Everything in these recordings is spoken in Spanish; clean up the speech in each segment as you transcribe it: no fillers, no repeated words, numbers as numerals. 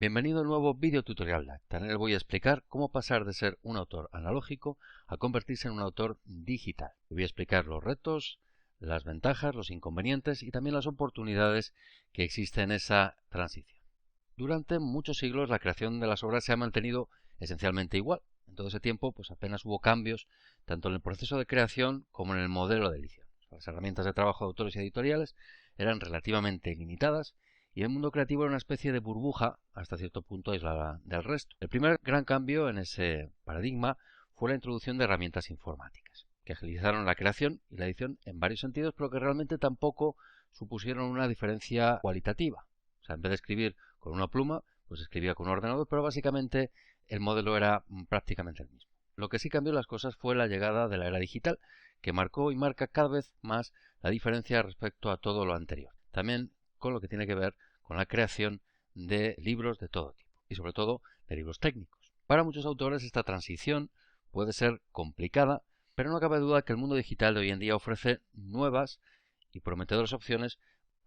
Bienvenido a un nuevo video tutorial Lacta. En él voy a explicar cómo pasar de ser un autor analógico a convertirse en un autor digital. Voy a explicar los retos, las ventajas, los inconvenientes y también las oportunidades que existen en esa transición. Durante muchos siglos la creación de las obras se ha mantenido esencialmente igual. En todo ese tiempo apenas hubo cambios tanto en el proceso de creación como en el modelo de edición. Las herramientas de trabajo de autores y editoriales eran relativamente limitadas y el mundo creativo era una especie de burbuja hasta cierto punto aislada del resto. El primer gran cambio en ese paradigma fue la introducción de herramientas informáticas, que agilizaron la creación y la edición en varios sentidos, pero que realmente tampoco supusieron una diferencia cualitativa. O sea, en vez de escribir con una pluma, pues escribía con un ordenador, pero básicamente el modelo era prácticamente el mismo. Lo que sí cambió las cosas fue la llegada de la era digital, que marcó y marca cada vez más la diferencia respecto a todo lo anterior. También con lo que tiene que ver con la creación de libros de todo tipo y sobre todo de libros técnicos. Para muchos autores esta transición puede ser complicada, pero no cabe duda que el mundo digital de hoy en día ofrece nuevas y prometedoras opciones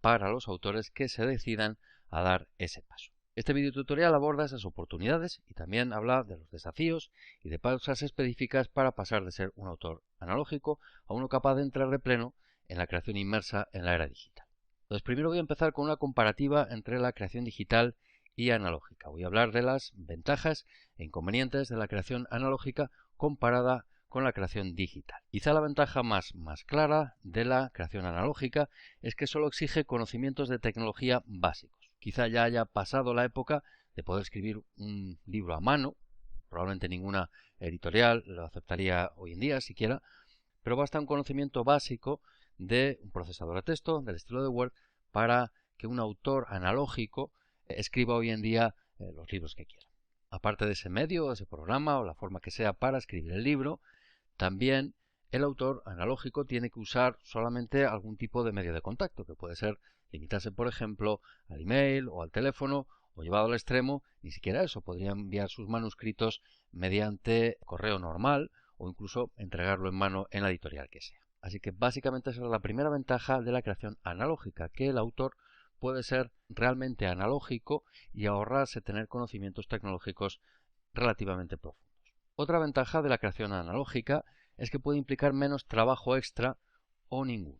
para los autores que se decidan a dar ese paso. Este video tutorial aborda esas oportunidades y también habla de los desafíos y de pausas específicas para pasar de ser un autor analógico a uno capaz de entrar de pleno en la creación inmersa en la era digital. Entonces, primero voy a empezar con una comparativa entre la creación digital y analógica. Voy a hablar de las ventajas e inconvenientes de la creación analógica comparada con la creación digital. Quizá la ventaja más clara de la creación analógica es que solo exige conocimientos de tecnología básicos. Quizá ya haya pasado la época de poder escribir un libro a mano, probablemente ninguna editorial lo aceptaría hoy en día siquiera, pero basta un conocimiento básico de un procesador de texto, del estilo de Word, para que un autor analógico escriba hoy en día los libros que quiera. Aparte de ese medio, ese programa o la forma que sea para escribir el libro, también el autor analógico tiene que usar solamente algún tipo de medio de contacto, que puede ser limitarse, por ejemplo, al email o al teléfono, o llevado al extremo, ni siquiera eso, podría enviar sus manuscritos mediante correo normal o incluso entregarlo en mano en la editorial que sea. Así que básicamente esa es la primera ventaja de la creación analógica, que el autor puede ser realmente analógico y ahorrarse tener conocimientos tecnológicos relativamente profundos. Otra ventaja de la creación analógica es que puede implicar menos trabajo extra o ninguno.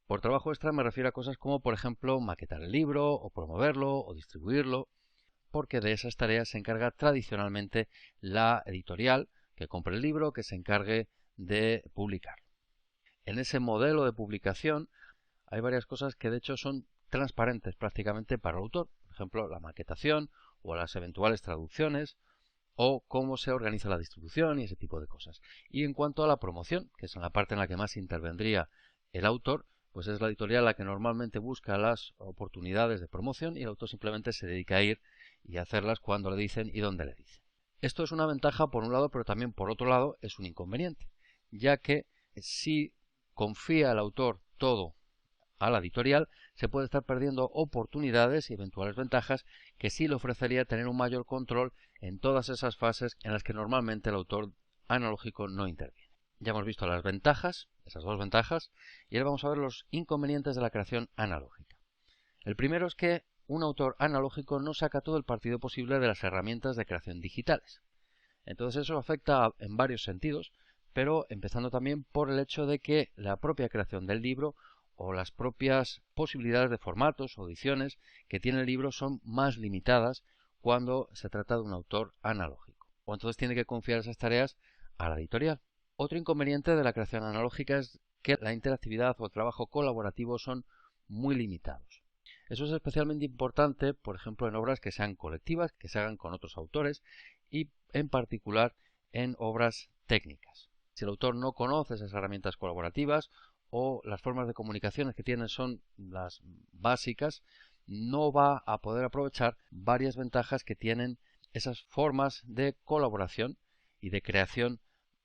Por trabajo extra me refiero a cosas como, por ejemplo, maquetar el libro, o promoverlo, o distribuirlo, porque de esas tareas se encarga tradicionalmente la editorial que compre el libro, que se encargue de publicarlo. En ese modelo de publicación hay varias cosas que de hecho son transparentes prácticamente para el autor, por ejemplo, la maquetación o las eventuales traducciones, o cómo se organiza la distribución y ese tipo de cosas. Y en cuanto a la promoción, que es en la parte en la que más intervendría el autor, pues es la editorial la que normalmente busca las oportunidades de promoción y el autor simplemente se dedica a ir y a hacerlas cuando le dicen y donde le dicen. Esto es una ventaja por un lado, pero también por otro lado es un inconveniente, ya que si confía el autor todo a la editorial, se puede estar perdiendo oportunidades y eventuales ventajas que sí le ofrecería tener un mayor control en todas esas fases en las que normalmente el autor analógico no interviene. Ya hemos visto las ventajas, esas dos ventajas, y ahora vamos a ver los inconvenientes de la creación analógica. El primero es que un autor analógico no saca todo el partido posible de las herramientas de creación digitales. Entonces eso afecta en varios sentidos, pero empezando también por el hecho de que la propia creación del libro o las propias posibilidades de formatos o ediciones que tiene el libro son más limitadas cuando se trata de un autor analógico. O entonces tiene que confiar esas tareas a la editorial. Otro inconveniente de la creación analógica es que la interactividad o el trabajo colaborativo son muy limitados. Eso es especialmente importante, por ejemplo, en obras que sean colectivas, que se hagan con otros autores y en particular en obras técnicas. Si el autor no conoce esas herramientas colaborativas o las formas de comunicaciones que tienen son las básicas, no va a poder aprovechar varias ventajas que tienen esas formas de colaboración y de creación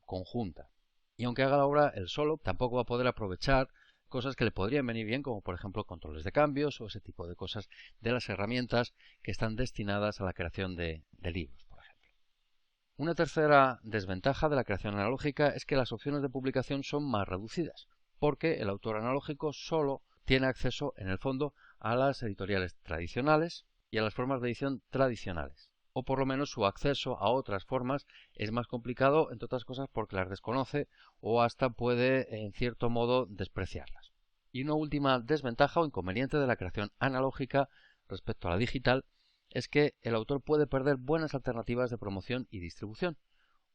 conjunta. Y aunque haga la obra él solo, tampoco va a poder aprovechar cosas que le podrían venir bien, como por ejemplo controles de cambios o ese tipo de cosas de las herramientas que están destinadas a la creación de libros, por ejemplo. Una tercera desventaja de la creación analógica es que las opciones de publicación son más reducidas, porque el autor analógico solo tiene acceso, en el fondo, a las editoriales tradicionales y a las formas de edición tradicionales. O por lo menos su acceso a otras formas es más complicado, entre otras cosas porque las desconoce o hasta puede, en cierto modo, despreciarlas. Y una última desventaja o inconveniente de la creación analógica respecto a la digital es que el autor puede perder buenas alternativas de promoción y distribución.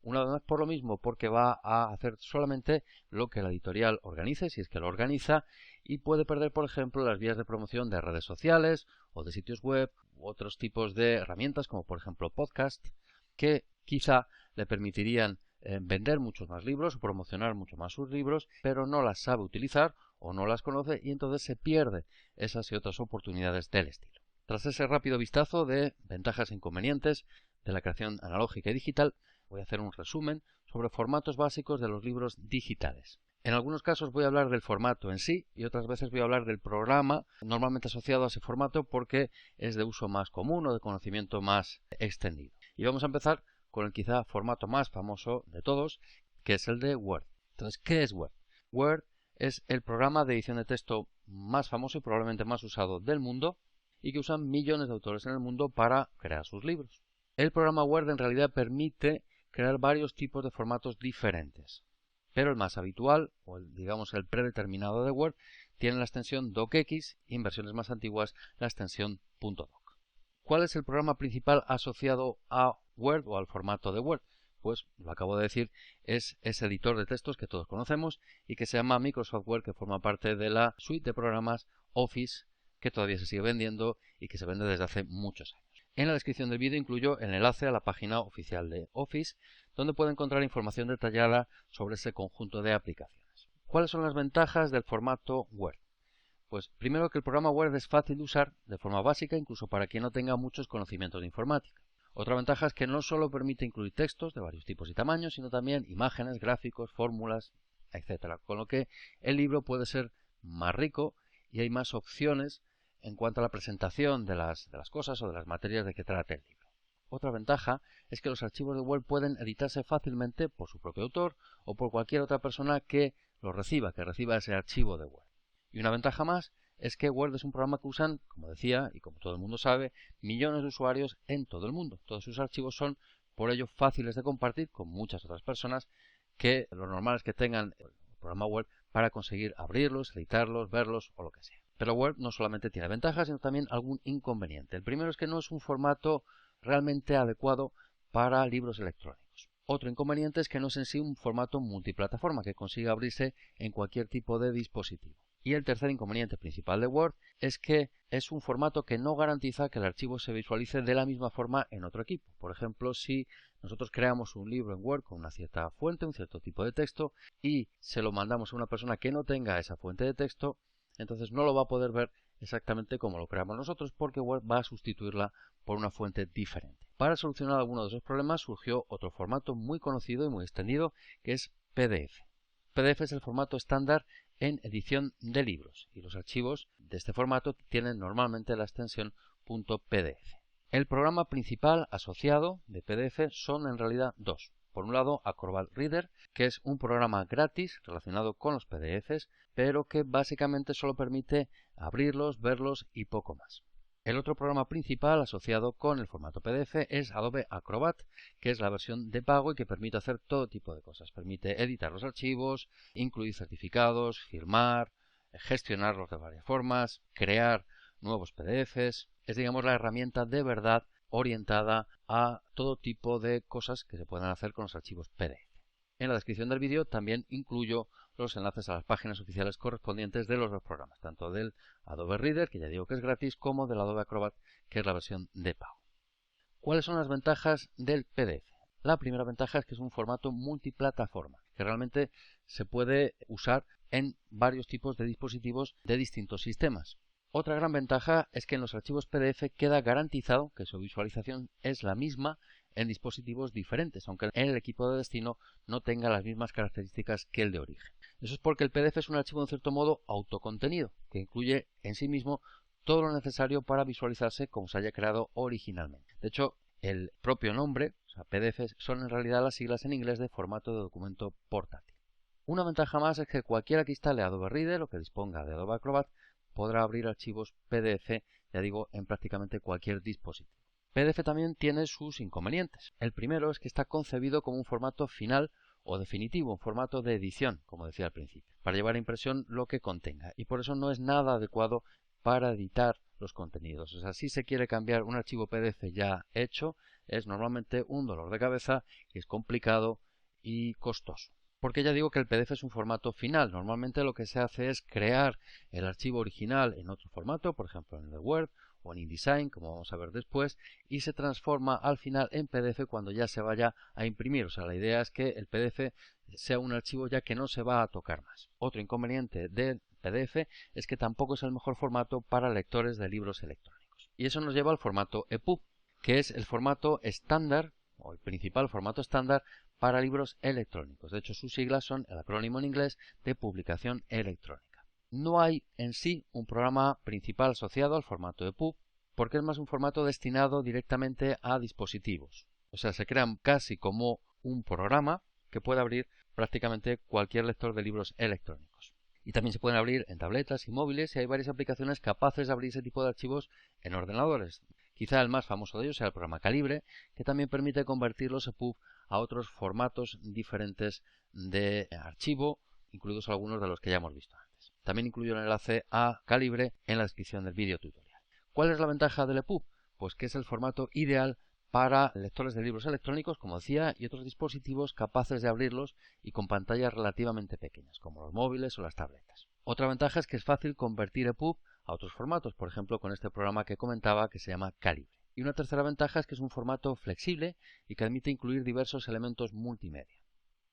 Una vez más por lo mismo, porque va a hacer solamente lo que la editorial organice, si es que lo organiza, y puede perder, por ejemplo, las vías de promoción de redes sociales o de sitios web u otros tipos de herramientas, como por ejemplo podcast, que quizá le permitirían vender muchos más libros o promocionar mucho más sus libros, pero no las sabe utilizar o no las conoce y entonces se pierde esas y otras oportunidades del estilo. Tras ese rápido vistazo de ventajas e inconvenientes de la creación analógica y digital, voy a hacer un resumen sobre formatos básicos de los libros digitales. En algunos casos voy a hablar del formato en sí y otras veces voy a hablar del programa normalmente asociado a ese formato porque es de uso más común o de conocimiento más extendido. Y vamos a empezar con el quizá formato más famoso de todos, que es el de Word. Entonces, ¿qué es Word? Word es el programa de edición de texto más famoso y probablemente más usado del mundo y que usan millones de autores en el mundo para crear sus libros. El programa Word en realidad permite crear varios tipos de formatos diferentes, pero el más habitual, o digamos el predeterminado de Word, tiene la extensión docx y en versiones más antiguas la extensión .doc. ¿Cuál es el programa principal asociado a Word o al formato de Word? Pues, lo acabo de decir, es ese editor de textos que todos conocemos y que se llama Microsoft Word, que forma parte de la suite de programas Office, que todavía se sigue vendiendo y que se vende desde hace muchos años. En la descripción del vídeo incluyo el enlace a la página oficial de Office, donde puede encontrar información detallada sobre ese conjunto de aplicaciones. ¿Cuáles son las ventajas del formato Word? Pues primero que el programa Word es fácil de usar de forma básica, incluso para quien no tenga muchos conocimientos de informática. Otra ventaja es que no solo permite incluir textos de varios tipos y tamaños, sino también imágenes, gráficos, fórmulas, etc. Con lo que el libro puede ser más rico y hay más opciones en cuanto a la presentación de las cosas o de las materias de que trate el libro. Otra ventaja es que los archivos de Word pueden editarse fácilmente por su propio autor o por cualquier otra persona que reciba ese archivo de Word. Y una ventaja más es que Word es un programa que usan, como decía, y como todo el mundo sabe, millones de usuarios en todo el mundo. Todos sus archivos son, por ello, fáciles de compartir con muchas otras personas que lo normal es que tengan el programa Word para conseguir abrirlos, editarlos, verlos o lo que sea. Pero Word no solamente tiene ventajas, sino también algún inconveniente. El primero es que no es un formato realmente adecuado para libros electrónicos. Otro inconveniente es que no es en sí un formato multiplataforma que consiga abrirse en cualquier tipo de dispositivo. Y el tercer inconveniente principal de Word es que es un formato que no garantiza que el archivo se visualice de la misma forma en otro equipo. Por ejemplo, si nosotros creamos un libro en Word con una cierta fuente, un cierto tipo de texto, y se lo mandamos a una persona que no tenga esa fuente de texto, entonces no lo va a poder ver exactamente como lo creamos nosotros porque Word va a sustituirla por una fuente diferente. Para solucionar alguno de esos problemas surgió otro formato muy conocido y muy extendido que es PDF. PDF es el formato estándar en edición de libros y los archivos de este formato tienen normalmente la extensión .pdf. El programa principal asociado de PDF son en realidad dos. Por un lado, Acrobat Reader, que es un programa gratis relacionado con los PDFs, pero que básicamente solo permite abrirlos, verlos y poco más. El otro programa principal asociado con el formato PDF es Adobe Acrobat, que es la versión de pago y que permite hacer todo tipo de cosas. Permite editar los archivos, incluir certificados, firmar, gestionarlos de varias formas, crear nuevos PDFs. Es, digamos, la herramienta de verdad orientada a todo tipo de cosas que se puedan hacer con los archivos PDF. En la descripción del vídeo también incluyo los enlaces a las páginas oficiales correspondientes de los dos programas, tanto del Adobe Reader, que ya digo que es gratis, como del Adobe Acrobat, que es la versión de pago. ¿Cuáles son las ventajas del PDF? La primera ventaja es que es un formato multiplataforma, que realmente se puede usar en varios tipos de dispositivos de distintos sistemas. Otra gran ventaja es que en los archivos PDF queda garantizado que su visualización es la misma en dispositivos diferentes, aunque en el equipo de destino no tenga las mismas características que el de origen. Eso es porque el PDF es un archivo en cierto modo autocontenido, que incluye en sí mismo todo lo necesario para visualizarse como se haya creado originalmente. De hecho, el propio nombre, o sea, PDF, son en realidad las siglas en inglés de formato de documento portátil. Una ventaja más es que cualquiera que instale Adobe Reader o que disponga de Adobe Acrobat podrá abrir archivos PDF, ya digo, en prácticamente cualquier dispositivo. PDF también tiene sus inconvenientes. El primero es que está concebido como un formato final o definitivo, un formato de edición, como decía al principio, para llevar a impresión lo que contenga, y por eso no es nada adecuado para editar los contenidos. O sea, si se quiere cambiar un archivo PDF ya hecho, es normalmente un dolor de cabeza y es complicado y costoso. Porque ya digo que el PDF es un formato final. Normalmente lo que se hace es crear el archivo original en otro formato, por ejemplo en el Word o en InDesign, como vamos a ver después, y se transforma al final en PDF cuando ya se vaya a imprimir. O sea, la idea es que el PDF sea un archivo ya que no se va a tocar más. Otro inconveniente del PDF es que tampoco es el mejor formato para lectores de libros electrónicos. Y eso nos lleva al formato EPUB, que es el formato estándar, o el principal formato estándar para libros electrónicos. De hecho, sus siglas son el acrónimo en inglés de publicación electrónica. No hay en sí un programa principal asociado al formato EPUB, porque es más un formato destinado directamente a dispositivos. O sea, se crean casi como un programa que puede abrir prácticamente cualquier lector de libros electrónicos. Y también se pueden abrir en tabletas y móviles, y hay varias aplicaciones capaces de abrir ese tipo de archivos en ordenadores. Quizá el más famoso de ellos sea el programa Calibre, que también permite convertir los EPUB a otros formatos diferentes de archivo, incluidos algunos de los que ya hemos visto antes. También incluyo el enlace a Calibre en la descripción del vídeo tutorial. ¿Cuál es la ventaja del EPUB? Pues que es el formato ideal para lectores de libros electrónicos, como decía, y otros dispositivos capaces de abrirlos y con pantallas relativamente pequeñas, como los móviles o las tabletas. Otra ventaja es que es fácil convertir EPUB a otros formatos, por ejemplo con este programa que comentaba que se llama Calibre. Y una tercera ventaja es que es un formato flexible y que admite incluir diversos elementos multimedia.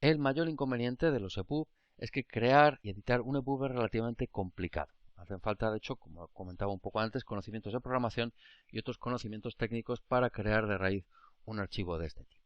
El mayor inconveniente de los EPUB es que crear y editar un EPUB es relativamente complicado. Hacen falta, de hecho, como comentaba un poco antes, conocimientos de programación y otros conocimientos técnicos para crear de raíz un archivo de este tipo.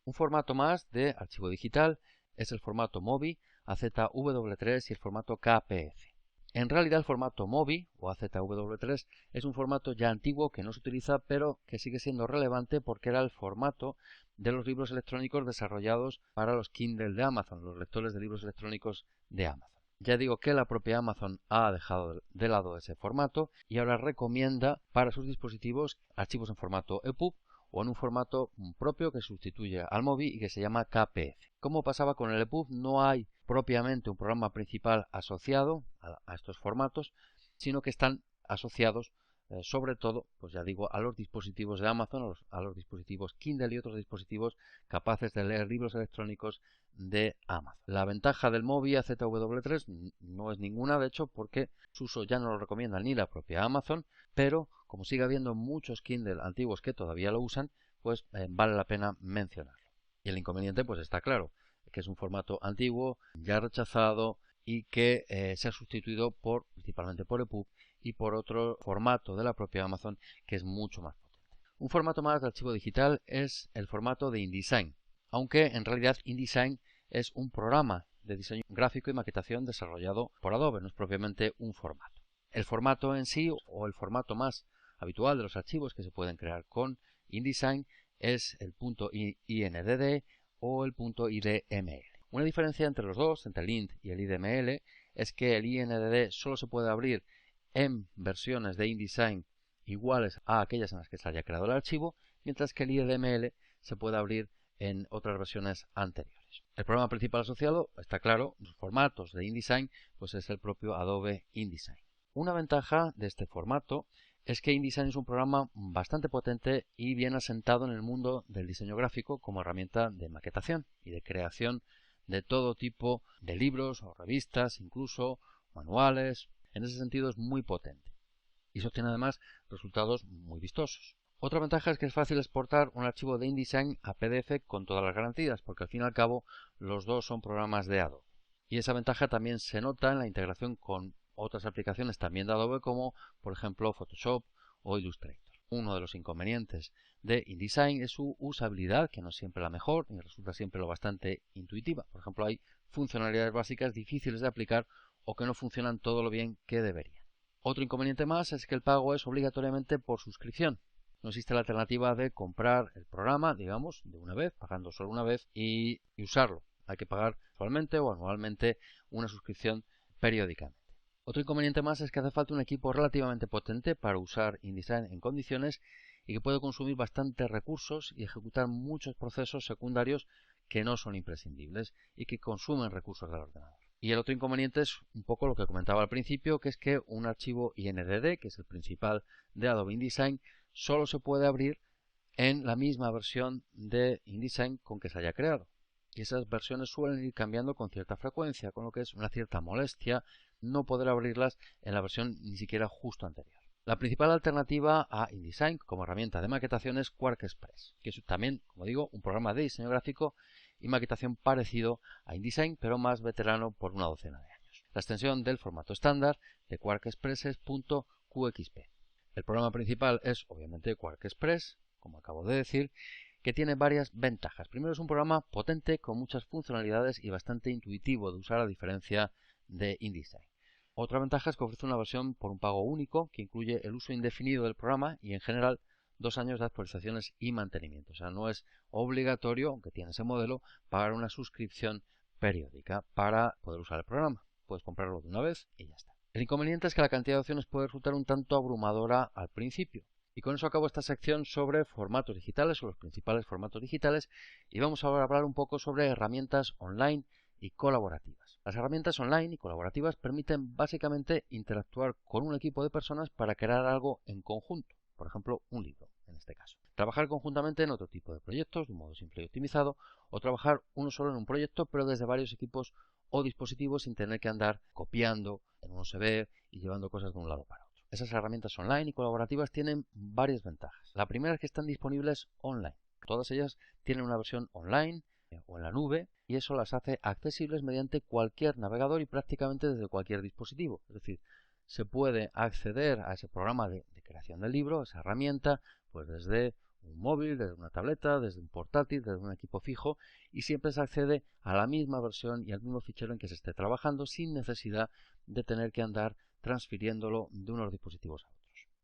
Un formato más de archivo digital es el formato MOBI, AZW3 y el formato KPF. En realidad el formato MOBI o AZW3 es un formato ya antiguo que no se utiliza, pero que sigue siendo relevante porque era el formato de los libros electrónicos desarrollados para los Kindle de Amazon, los lectores de libros electrónicos de Amazon. Ya digo que la propia Amazon ha dejado de lado ese formato y ahora recomienda para sus dispositivos archivos en formato EPUB o en un formato propio que sustituye al MOBI y que se llama KPF. Como pasaba con el EPUB, no hay propiamente un programa principal asociado a estos formatos, sino que están asociados sobre todo, pues ya digo, a los dispositivos de Amazon, a los dispositivos Kindle y otros dispositivos capaces de leer libros electrónicos de Amazon. La ventaja del MOBI AZW3 no es ninguna, de hecho, porque su uso ya no lo recomienda ni la propia Amazon, pero como sigue habiendo muchos Kindle antiguos que todavía lo usan, pues vale la pena mencionarlo. Y el inconveniente pues está claro, que es un formato antiguo, ya rechazado y que se ha sustituido principalmente por EPUB y por otro formato de la propia Amazon que es mucho más potente. Un formato más de archivo digital es el formato de InDesign, aunque en realidad InDesign es un programa de diseño gráfico y maquetación desarrollado por Adobe, no es propiamente un formato. El formato en sí, o el formato más habitual de los archivos que se pueden crear con InDesign, es el .indd o el .idml. Una diferencia entre los dos, entre el int y el idml, es que el indd solo se puede abrir en versiones de InDesign iguales a aquellas en las que se haya creado el archivo, mientras que el idml se puede abrir en otras versiones anteriores. El programa principal asociado, está claro, los formatos de InDesign, pues es el propio Adobe InDesign. Una ventaja de este formato es que InDesign es un programa bastante potente y bien asentado en el mundo del diseño gráfico como herramienta de maquetación y de creación de todo tipo de libros o revistas, incluso manuales. En ese sentido es muy potente y se obtiene además resultados muy vistosos. Otra ventaja es que es fácil exportar un archivo de InDesign a PDF con todas las garantías, porque al fin y al cabo los dos son programas de Adobe. Y esa ventaja también se nota en la integración con otras aplicaciones también de Adobe, como por ejemplo Photoshop o Illustrator. Uno de los inconvenientes de InDesign es su usabilidad, que no es siempre la mejor ni resulta siempre lo bastante intuitiva. Por ejemplo, hay funcionalidades básicas difíciles de aplicar o que no funcionan todo lo bien que deberían. Otro inconveniente más es que el pago es obligatoriamente por suscripción. No existe la alternativa de comprar el programa, digamos, de una vez, pagando solo una vez y usarlo. Hay que pagar mensualmente o anualmente una suscripción periódicamente. Otro inconveniente más es que hace falta un equipo relativamente potente para usar InDesign en condiciones y que puede consumir bastantes recursos y ejecutar muchos procesos secundarios que no son imprescindibles y que consumen recursos del ordenador. Y el otro inconveniente es un poco lo que comentaba al principio, que es que un archivo INDD, que es el principal de Adobe InDesign, solo se puede abrir en la misma versión de InDesign con que se haya creado. Y esas versiones suelen ir cambiando con cierta frecuencia, con lo que es una cierta molestia no poder abrirlas en la versión ni siquiera justo anterior. La principal alternativa a InDesign como herramienta de maquetación es QuarkXPress, que es también, como digo, un programa de diseño gráfico y maquetación parecido a InDesign, pero más veterano por una docena de años. La extensión del formato estándar de QuarkXPress es .qxp. El programa principal es, obviamente, QuarkXPress, como acabo de decir, que tiene varias ventajas. Primero, es un programa potente con muchas funcionalidades y bastante intuitivo de usar a diferencia de InDesign. Otra ventaja es que ofrece una versión por un pago único que incluye el uso indefinido del programa y en general 2 años de actualizaciones y mantenimiento. O sea, no es obligatorio, aunque tiene ese modelo, pagar una suscripción periódica para poder usar el programa. Puedes comprarlo de una vez y ya está. El inconveniente es que la cantidad de opciones puede resultar un tanto abrumadora al principio. Y con eso acabo esta sección sobre formatos digitales o los principales formatos digitales y vamos ahora a hablar un poco sobre herramientas online y colaborativas. Las herramientas online y colaborativas permiten básicamente interactuar con un equipo de personas para crear algo en conjunto, por ejemplo, un libro en este caso. Trabajar conjuntamente en otro tipo de proyectos de un modo simple y optimizado o trabajar uno solo en un proyecto pero desde varios equipos o dispositivos sin tener que andar copiando en un USB y llevando cosas de un lado para otro. Esas herramientas online y colaborativas tienen varias ventajas. La primera es que están disponibles online. Todas ellas tienen una versión online o en la nube y eso las hace accesibles mediante cualquier navegador y prácticamente desde cualquier dispositivo. Es decir, se puede acceder a ese programa de creación del libro, esa herramienta, pues desde un móvil, desde una tableta, desde un portátil, desde un equipo fijo y siempre se accede a la misma versión y al mismo fichero en que se esté trabajando sin necesidad de tener que andar transfiriéndolo de unos dispositivos a otros.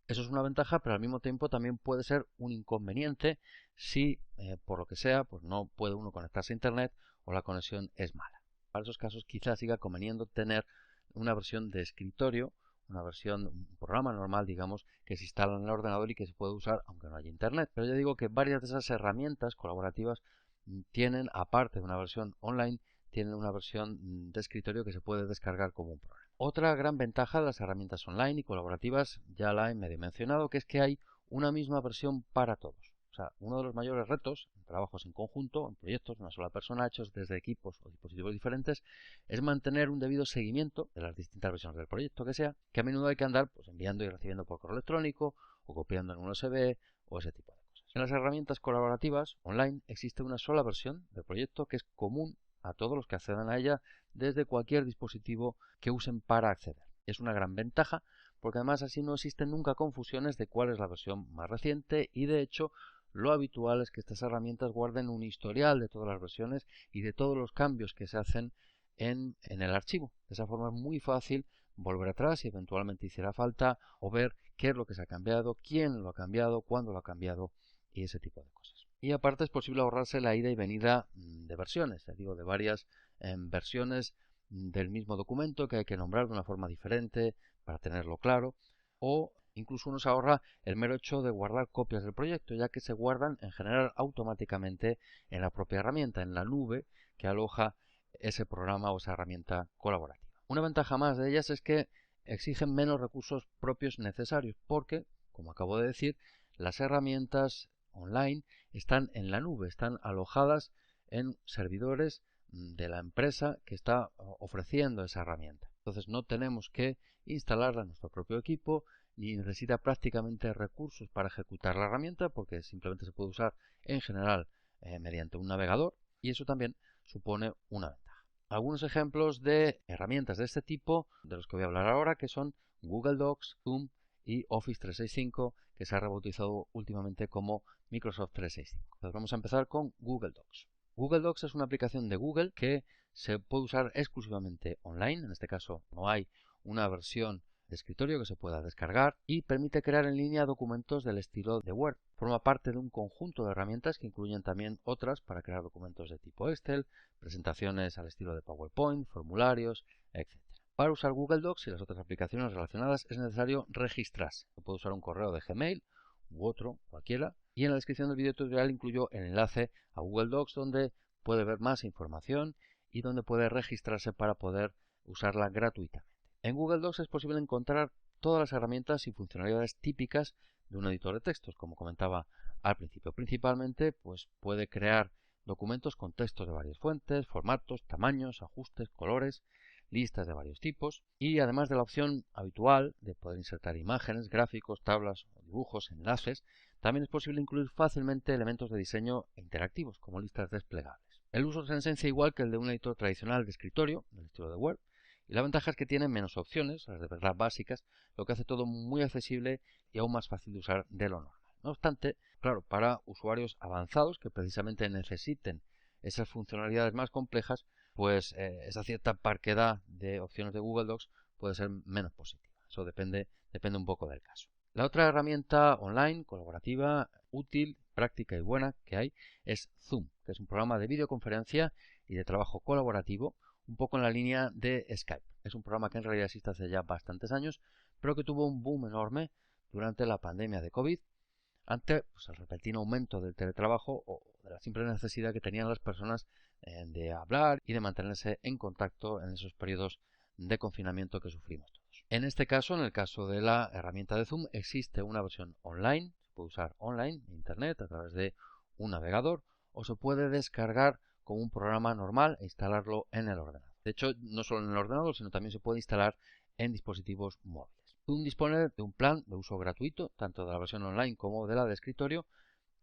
Eso es una ventaja, pero al mismo tiempo también puede ser un inconveniente si, por lo que sea, pues no puede uno conectarse a Internet o la conexión es mala. Para esos casos quizás siga conveniendo tener una versión de escritorio, un programa normal, digamos, que se instala en el ordenador y que se puede usar aunque no haya Internet. Pero ya digo que varias de esas herramientas colaborativas tienen, aparte de una versión online, tienen una versión de escritorio que se puede descargar como un programa. Otra gran ventaja de las herramientas online y colaborativas, ya la he medio mencionado, que es que hay una misma versión para todos. O sea, uno de los mayores retos en trabajos en conjunto, en proyectos de una sola persona hechos desde equipos o dispositivos diferentes, es mantener un debido seguimiento de las distintas versiones del proyecto que sea, que a menudo hay que andar pues, enviando y recibiendo por correo electrónico o copiando en un USB o ese tipo de cosas. En las herramientas colaborativas online existe una sola versión del proyecto que es común a todos los que accedan a ella desde cualquier dispositivo que usen para acceder. Es una gran ventaja porque además así no existen nunca confusiones de cuál es la versión más reciente y de hecho lo habitual es que estas herramientas guarden un historial de todas las versiones y de todos los cambios que se hacen en el archivo. De esa forma es muy fácil volver atrás si eventualmente hiciera falta o ver qué es lo que se ha cambiado, quién lo ha cambiado, cuándo lo ha cambiado y ese tipo de cosas. Y aparte es posible ahorrarse la ida y venida de versiones, ya digo, de varias versiones del mismo documento que hay que nombrar de una forma diferente para tenerlo claro, o incluso uno se ahorra el mero hecho de guardar copias del proyecto, ya que se guardan en general automáticamente en la propia herramienta, en la nube que aloja ese programa o esa herramienta colaborativa. Una ventaja más de ellas es que exigen menos recursos propios necesarios, porque, como acabo de decir, las herramientas online están en la nube, están alojadas en servidores de la empresa que está ofreciendo esa herramienta. Entonces no tenemos que instalarla en nuestro propio equipo y necesita prácticamente recursos para ejecutar la herramienta porque simplemente se puede usar en general mediante un navegador y eso también supone una ventaja. Algunos ejemplos de herramientas de este tipo de los que voy a hablar ahora que son Google Docs, Zoom y Office 365 que se ha rebautizado últimamente como Microsoft 365. Entonces vamos a empezar con Google Docs. Google Docs es una aplicación de Google que se puede usar exclusivamente online, en este caso no hay una versión de escritorio que se pueda descargar y permite crear en línea documentos del estilo de Word. Forma parte de un conjunto de herramientas que incluyen también otras para crear documentos de tipo Excel, presentaciones al estilo de PowerPoint, formularios, etc. Para usar Google Docs y las otras aplicaciones relacionadas es necesario registrarse. Se puede usar un correo de Gmail u otro, cualquiera, y en la descripción del video tutorial incluyo el enlace a Google Docs donde puede ver más información y donde puede registrarse para poder usarla gratuitamente. En Google Docs es posible encontrar todas las herramientas y funcionalidades típicas de un editor de textos, como comentaba al principio. Principalmente, pues puede crear documentos con textos de varias fuentes, formatos, tamaños, ajustes, colores, listas de varios tipos y además de la opción habitual de poder insertar imágenes, gráficos, tablas, dibujos, enlaces, también es posible incluir fácilmente elementos de diseño interactivos como listas desplegables. El uso es en esencia igual que el de un editor tradicional de escritorio, del estilo de Word, y la ventaja es que tiene menos opciones, las de verdad básicas, lo que hace todo muy accesible y aún más fácil de usar de lo normal. No obstante, claro, para usuarios avanzados que precisamente necesiten esas funcionalidades más complejas, pues esa cierta parquedad de opciones de Google Docs puede ser menos positiva. Eso depende un poco del caso. La otra herramienta online, colaborativa, útil, práctica y buena que hay es Zoom, que es un programa de videoconferencia y de trabajo colaborativo, un poco en la línea de Skype. Es un programa que en realidad existe hace ya bastantes años, pero que tuvo un boom enorme durante la pandemia de COVID, ante pues, el repentino aumento del teletrabajo o de la simple necesidad que tenían las personas de hablar y de mantenerse en contacto en esos periodos de confinamiento que sufrimos todos. En este caso, en el caso de la herramienta de Zoom, existe una versión online, se puede usar online, en internet, a través de un navegador, o se puede descargar como un programa normal e instalarlo en el ordenador. De hecho, no solo en el ordenador, sino también se puede instalar en dispositivos móviles. Zoom dispone de un plan de uso gratuito, tanto de la versión online como de la de escritorio,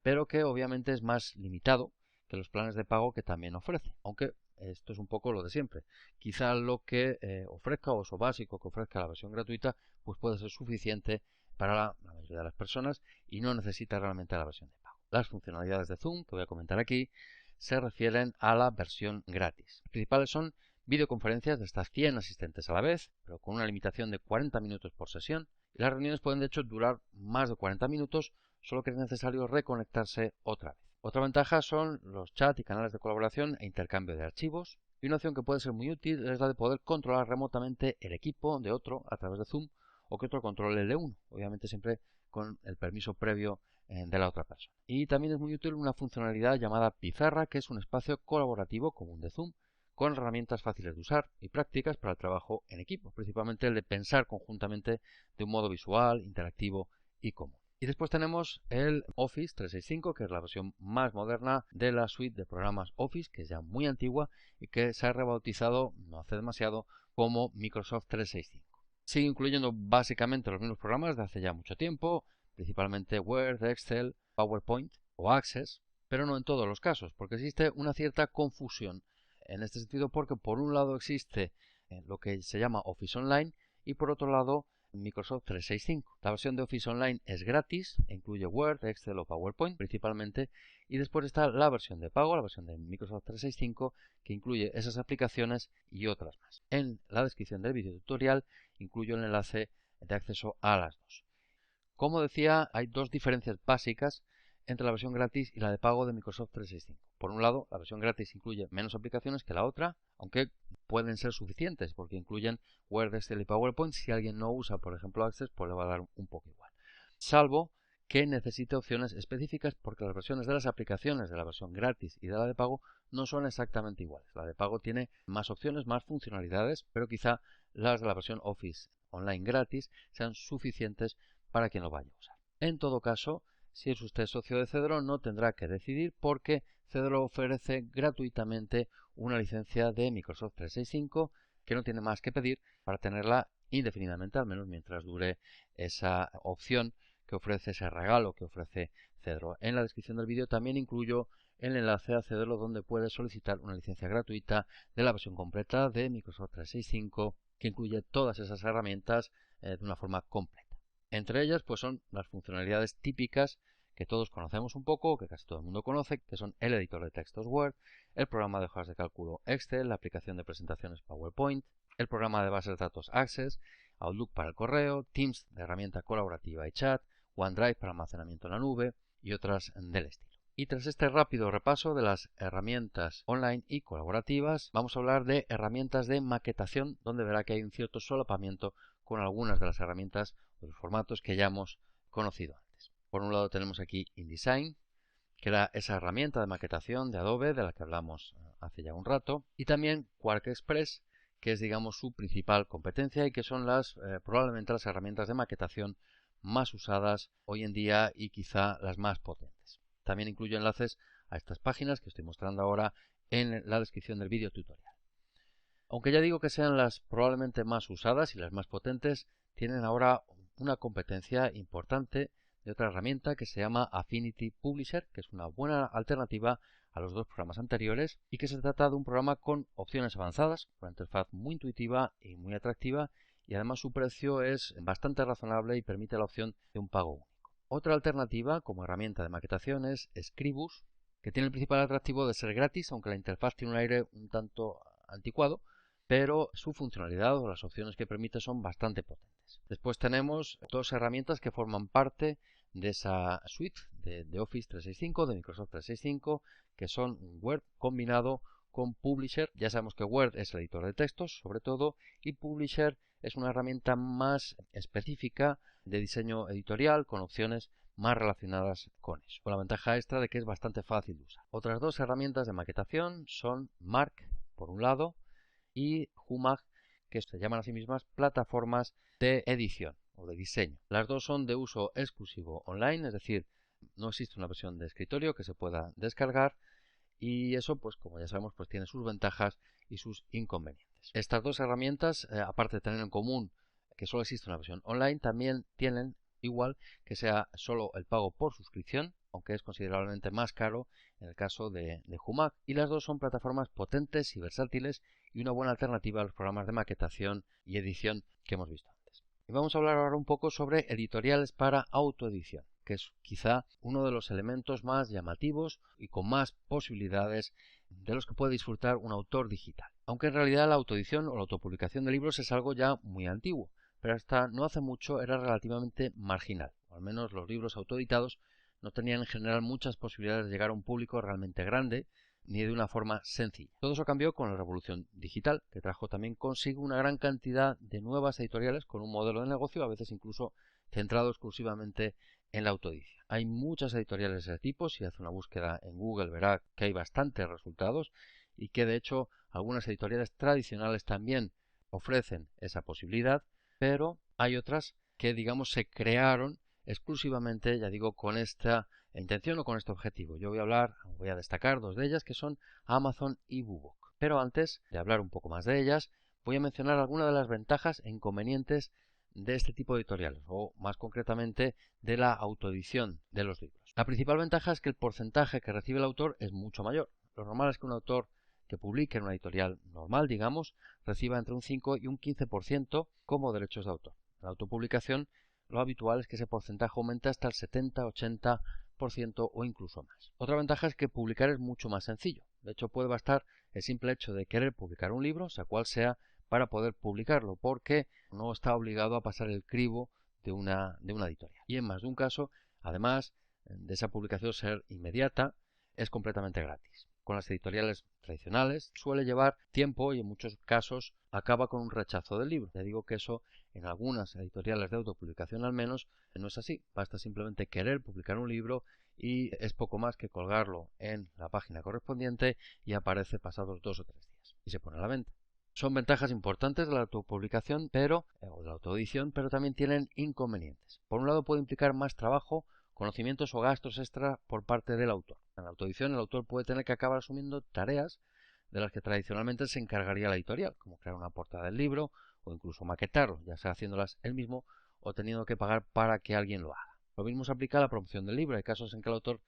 pero que obviamente es más limitado que los planes de pago que también ofrece, aunque esto es un poco lo de siempre. Quizá lo que ofrezca o eso básico que ofrezca la versión gratuita pues puede ser suficiente para la mayoría de las personas y no necesita realmente la versión de pago. Las funcionalidades de Zoom que voy a comentar aquí se refieren a la versión gratis. Las principales son videoconferencias de hasta 100 asistentes a la vez, pero con una limitación de 40 minutos por sesión. Y las reuniones pueden de hecho durar más de 40 minutos, solo que es necesario reconectarse otra vez. Otra ventaja son los chats y canales de colaboración e intercambio de archivos. Y una opción que puede ser muy útil es la de poder controlar remotamente el equipo de otro a través de Zoom o que otro controle el de uno, obviamente siempre con el permiso previo de la otra persona. Y también es muy útil una funcionalidad llamada Pizarra, que es un espacio colaborativo común de Zoom, con herramientas fáciles de usar y prácticas para el trabajo en equipo, principalmente el de pensar conjuntamente de un modo visual, interactivo y común. Y después tenemos el Office 365, que es la versión más moderna de la suite de programas Office, que es ya muy antigua y que se ha rebautizado no hace demasiado como Microsoft 365. Sigue incluyendo básicamente los mismos programas de hace ya mucho tiempo, principalmente Word, Excel, PowerPoint o Access, pero no en todos los casos, porque existe una cierta confusión en este sentido porque por un lado existe lo que se llama Office Online y por otro lado Microsoft 365. La versión de Office Online es gratis, incluye Word, Excel o PowerPoint principalmente, y después está la versión de pago, la versión de Microsoft 365, que incluye esas aplicaciones y otras más. En la descripción del video tutorial incluyo el enlace de acceso a las dos. Como decía, hay dos diferencias básicas entre la versión gratis y la de pago de Microsoft 365. Por un lado, la versión gratis incluye menos aplicaciones que la otra, aunque pueden ser suficientes porque incluyen Word, Excel y PowerPoint. Si alguien no usa, por ejemplo, Access, pues le va a dar un poco igual. Salvo que necesite opciones específicas porque las versiones de las aplicaciones de la versión gratis y de la de pago no son exactamente iguales. La de pago tiene más opciones, más funcionalidades, pero quizá las de la versión Office Online gratis sean suficientes para quien lo vaya a usar. En todo caso, si es usted socio de Cedro, no tendrá que decidir porque Cedro ofrece gratuitamente una licencia de Microsoft 365 que no tiene más que pedir para tenerla indefinidamente, al menos mientras dure esa opción que ofrece, ese regalo que ofrece Cedro. En la descripción del vídeo también incluyo el enlace a Cedro donde puede solicitar una licencia gratuita de la versión completa de Microsoft 365 que incluye todas esas herramientas de una forma completa. Entre ellas pues son las funcionalidades típicas que todos conocemos un poco, que casi todo el mundo conoce, que son el editor de textos Word, el programa de hojas de cálculo Excel, la aplicación de presentaciones PowerPoint, el programa de bases de datos Access, Outlook para el correo, Teams de herramienta colaborativa y chat, OneDrive para almacenamiento en la nube y otras del estilo. Y tras este rápido repaso de las herramientas online y colaborativas, vamos a hablar de herramientas de maquetación, donde verá que hay un cierto solapamiento con algunas de las herramientas o los formatos que ya hemos conocido antes. Por un lado tenemos aquí InDesign, que era esa herramienta de maquetación de Adobe de la que hablamos hace ya un rato, y también QuarkXPress, que es, digamos, su principal competencia y que son probablemente las herramientas de maquetación más usadas hoy en día y quizá las más potentes. También incluyo enlaces a estas páginas que estoy mostrando ahora en la descripción del vídeo tutorial. Aunque ya digo que sean las probablemente más usadas y las más potentes, tienen ahora una competencia importante de otra herramienta que se llama Affinity Publisher, que es una buena alternativa a los dos programas anteriores y que se trata de un programa con opciones avanzadas, una interfaz muy intuitiva y muy atractiva, y además su precio es bastante razonable y permite la opción de un pago único. Otra alternativa como herramienta de maquetación es Scribus, que tiene el principal atractivo de ser gratis, aunque la interfaz tiene un aire un tanto anticuado, pero su funcionalidad o las opciones que permite son bastante potentes. Después tenemos dos herramientas que forman parte de esa suite de Office 365, de Microsoft 365, que son Word combinado con Publisher. Ya sabemos que Word es el editor de textos, sobre todo, y Publisher es una herramienta más específica de diseño editorial con opciones más relacionadas con eso, con la ventaja extra de que es bastante fácil de usar. Otras dos herramientas de maquetación son Mark, por un lado, y Humag, que se llaman a sí mismas plataformas de edición o de diseño. Las dos son de uso exclusivo online, es decir, no existe una versión de escritorio que se pueda descargar, y eso, pues como ya sabemos, pues tiene sus ventajas y sus inconvenientes. Estas dos herramientas, aparte de tener en común que solo existe una versión online, también tienen igual que sea solo el pago por suscripción, aunque es considerablemente más caro en el caso de Humag, y las dos son plataformas potentes y versátiles y una buena alternativa a los programas de maquetación y edición que hemos visto antes. Y vamos a hablar ahora un poco sobre editoriales para autoedición, que es quizá uno de los elementos más llamativos y con más posibilidades de los que puede disfrutar un autor digital. Aunque en realidad la autoedición o la autopublicación de libros es algo ya muy antiguo, pero hasta no hace mucho era relativamente marginal, o al menos los libros autoeditados no tenían en general muchas posibilidades de llegar a un público realmente grande ni de una forma sencilla. Todo eso cambió con la revolución digital, que trajo también consigo una gran cantidad de nuevas editoriales con un modelo de negocio, a veces incluso centrado exclusivamente en la autoedición. Hay muchas editoriales de ese tipo, si hace una búsqueda en Google verá que hay bastantes resultados y que de hecho algunas editoriales tradicionales también ofrecen esa posibilidad, pero hay otras que, digamos, se crearon exclusivamente, ya digo, con esta intención o con este objetivo. Yo voy a destacar dos de ellas, que son Amazon y BookBook. Pero antes de hablar un poco más de ellas, voy a mencionar algunas de las ventajas e inconvenientes de este tipo de editoriales, o más concretamente de la autoedición de los libros. La principal ventaja es que el porcentaje que recibe el autor es mucho mayor. Lo normal es que un autor que publique en una editorial normal, digamos, reciba entre un 5 y un 15% como derechos de autor. En la autopublicación lo habitual es que ese porcentaje aumente hasta el 70-80% o incluso más. Otra ventaja es que publicar es mucho más sencillo. De hecho, puede bastar el simple hecho de querer publicar un libro, sea cual sea, para poder publicarlo, porque no está obligado a pasar el cribo de una editorial. Y en más de un caso, además de esa publicación ser inmediata, es completamente gratis. Con las editoriales tradicionales suele llevar tiempo y en muchos casos acaba con un rechazo del libro. Ya digo que eso en algunas editoriales de autopublicación al menos no es así. Basta simplemente querer publicar un libro y es poco más que colgarlo en la página correspondiente y aparece pasados 2 o 3 días y se pone a la venta. Son ventajas importantes de la autopublicación o de la autoedición, pero también tienen inconvenientes. Por un lado puede implicar más trabajo, conocimientos o gastos extra por parte del autor. En la autoedición el autor puede tener que acabar asumiendo tareas de las que tradicionalmente se encargaría la editorial, como crear una portada del libro o incluso maquetarlo, ya sea haciéndolas él mismo o teniendo que pagar para que alguien lo haga. Lo mismo se aplica a la promoción del libro. Hay casos en que el autor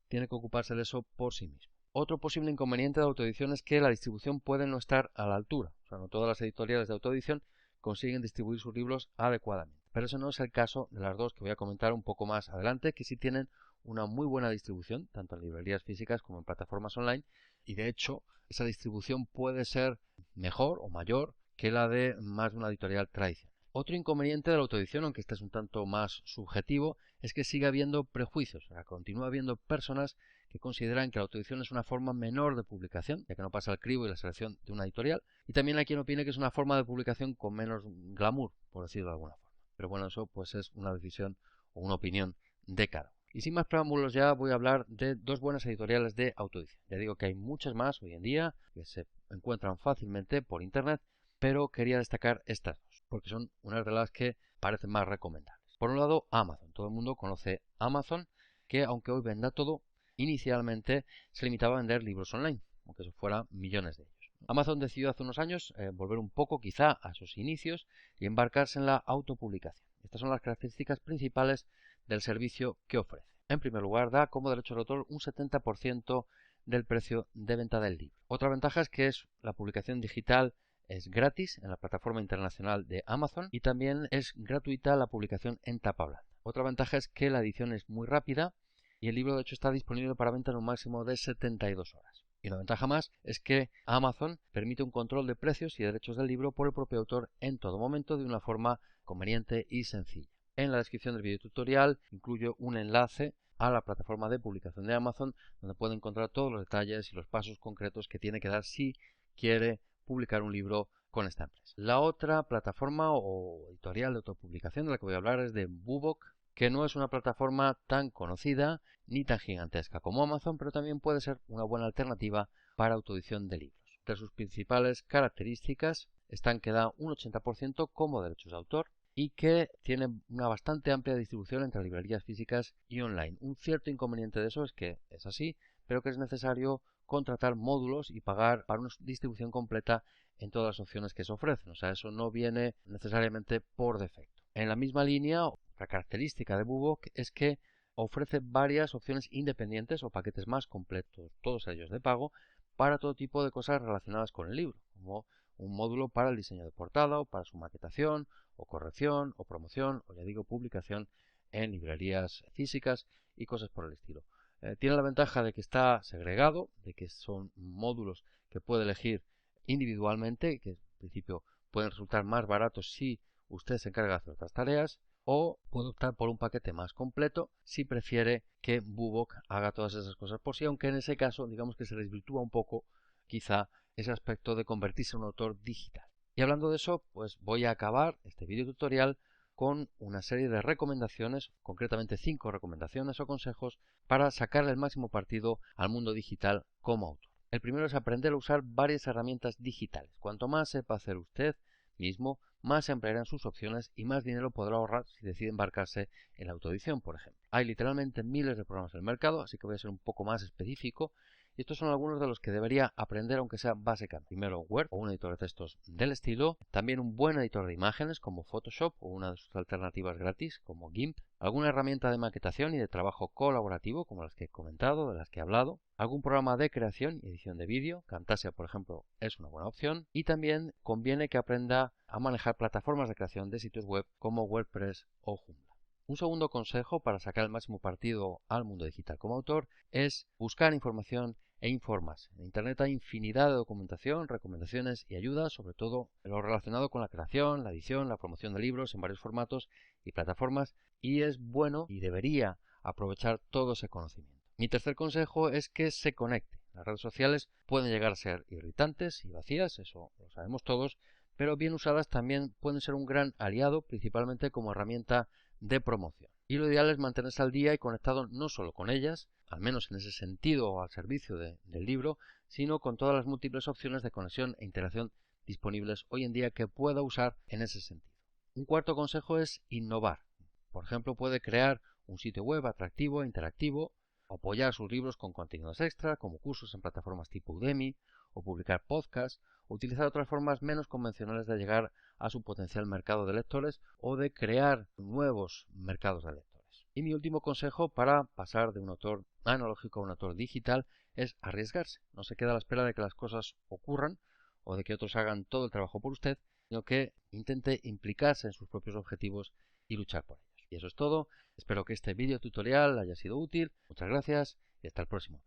tiene que ocuparse de eso por sí mismo. Otro posible inconveniente de autoedición es que la distribución puede no estar a la altura. O sea, no todas las editoriales de autoedición consiguen distribuir sus libros adecuadamente. Pero ese no es el caso de las dos que voy a comentar un poco más adelante, que sí tienen una muy buena distribución, tanto en librerías físicas como en plataformas online, y de hecho esa distribución puede ser mejor o mayor que la de más de una editorial tradicional. Otro inconveniente de la autoedición, aunque este es un tanto más subjetivo, es que sigue habiendo prejuicios. O sea, continúa habiendo personas que consideran que la autoedición es una forma menor de publicación, ya que no pasa el cribo y la selección de una editorial, y también hay quien opine que es una forma de publicación con menos glamour, por decirlo de alguna forma. Pero bueno, eso pues es una decisión o una opinión de cada uno. Y sin más preámbulos ya voy a hablar de dos buenas editoriales de autoedición. Ya digo que hay muchas más hoy en día que se encuentran fácilmente por internet, pero quería destacar estas dos, porque son unas de las que parecen más recomendables. Por un lado, Amazon. Todo el mundo conoce Amazon, que aunque hoy venda todo, inicialmente se limitaba a vender libros online, aunque eso fuera millones de ellos. Amazon decidió hace unos años volver un poco quizá a sus inicios y embarcarse en la autopublicación. Estas son las características principales del servicio que ofrece. En primer lugar, da como derecho de autor un 70% del precio de venta del libro. Otra ventaja es que la publicación digital es gratis en la plataforma internacional de Amazon y también es gratuita la publicación en tapa blanda. Otra ventaja es que la edición es muy rápida y el libro de hecho está disponible para venta en un máximo de 72 horas. Y una ventaja más es que Amazon permite un control de precios y derechos del libro por el propio autor en todo momento de una forma conveniente y sencilla. En la descripción del video tutorial incluyo un enlace a la plataforma de publicación de Amazon donde puede encontrar todos los detalles y los pasos concretos que tiene que dar si quiere publicar un libro con esta empresa. La otra plataforma o editorial de autopublicación de la que voy a hablar es de Bubok, que no es una plataforma tan conocida ni tan gigantesca como Amazon, pero también puede ser una buena alternativa para autoedición de libros. Entre sus principales características están que da un 80% como derechos de autor y que tiene una bastante amplia distribución entre librerías físicas y online. Un cierto inconveniente de eso es que es así, pero que es necesario contratar módulos y pagar para una distribución completa en todas las opciones que se ofrecen. O sea, eso no viene necesariamente por defecto. En la misma línea, otra característica de Bubok es que ofrece varias opciones independientes o paquetes más completos, todos ellos de pago, para todo tipo de cosas relacionadas con el libro, como un módulo para el diseño de portada o para su maquetación o corrección o promoción o ya digo publicación en librerías físicas y cosas por el estilo. Tiene la ventaja de que está segregado, de que son módulos que puede elegir individualmente, que en principio pueden resultar más baratos si usted se encarga de hacer otras tareas, o puede optar por un paquete más completo si prefiere que Bubok haga todas esas cosas por sí, aunque en ese caso digamos que se desvirtúa un poco quizá ese aspecto de convertirse en un autor digital. Y hablando de eso, pues voy a acabar este video tutorial con una serie de recomendaciones, concretamente 5 recomendaciones o consejos para sacarle el máximo partido al mundo digital como autor. El primero es aprender a usar varias herramientas digitales. Cuanto más sepa hacer usted mismo, más se ampliarán sus opciones y más dinero podrá ahorrar si decide embarcarse en la autoedición, por ejemplo. Hay literalmente miles de programas en el mercado, así que voy a ser un poco más específico. Y estos son algunos de los que debería aprender aunque sea básicamente. Primero Word o un editor de textos del estilo. También un buen editor de imágenes como Photoshop o una de sus alternativas gratis como GIMP. Alguna herramienta de maquetación y de trabajo colaborativo como las que he comentado, de las que he hablado. Algún programa de creación y edición de vídeo. Camtasia, por ejemplo, es una buena opción. Y también conviene que aprenda a manejar plataformas de creación de sitios web como WordPress o Joomla. Un segundo consejo para sacar el máximo partido al mundo digital como autor es buscar información e informarse. En Internet hay infinidad de documentación, recomendaciones y ayudas, sobre todo lo relacionado con la creación, la edición, la promoción de libros en varios formatos y plataformas, y es bueno y debería aprovechar todo ese conocimiento. Mi tercer consejo es que se conecte. Las redes sociales pueden llegar a ser irritantes y vacías, eso lo sabemos todos, pero bien usadas también pueden ser un gran aliado, principalmente como herramienta de promoción. Y lo ideal es mantenerse al día y conectado no solo con ellas, al menos en ese sentido o al servicio del libro, sino con todas las múltiples opciones de conexión e interacción disponibles hoy en día que pueda usar en ese sentido. Un cuarto consejo es innovar. Por ejemplo, puede crear un sitio web atractivo e interactivo, apoyar sus libros con contenidos extra, como cursos en plataformas tipo Udemy, o publicar podcasts, o utilizar otras formas menos convencionales de llegar a su potencial mercado de lectores o de crear nuevos mercados de lectores. Y mi último consejo para pasar de un autor analógico a un autor digital es arriesgarse. No se queda a la espera de que las cosas ocurran o de que otros hagan todo el trabajo por usted, sino que intente implicarse en sus propios objetivos y luchar por ellos. Y eso es todo. Espero que este video tutorial haya sido útil. Muchas gracias y hasta el próximo.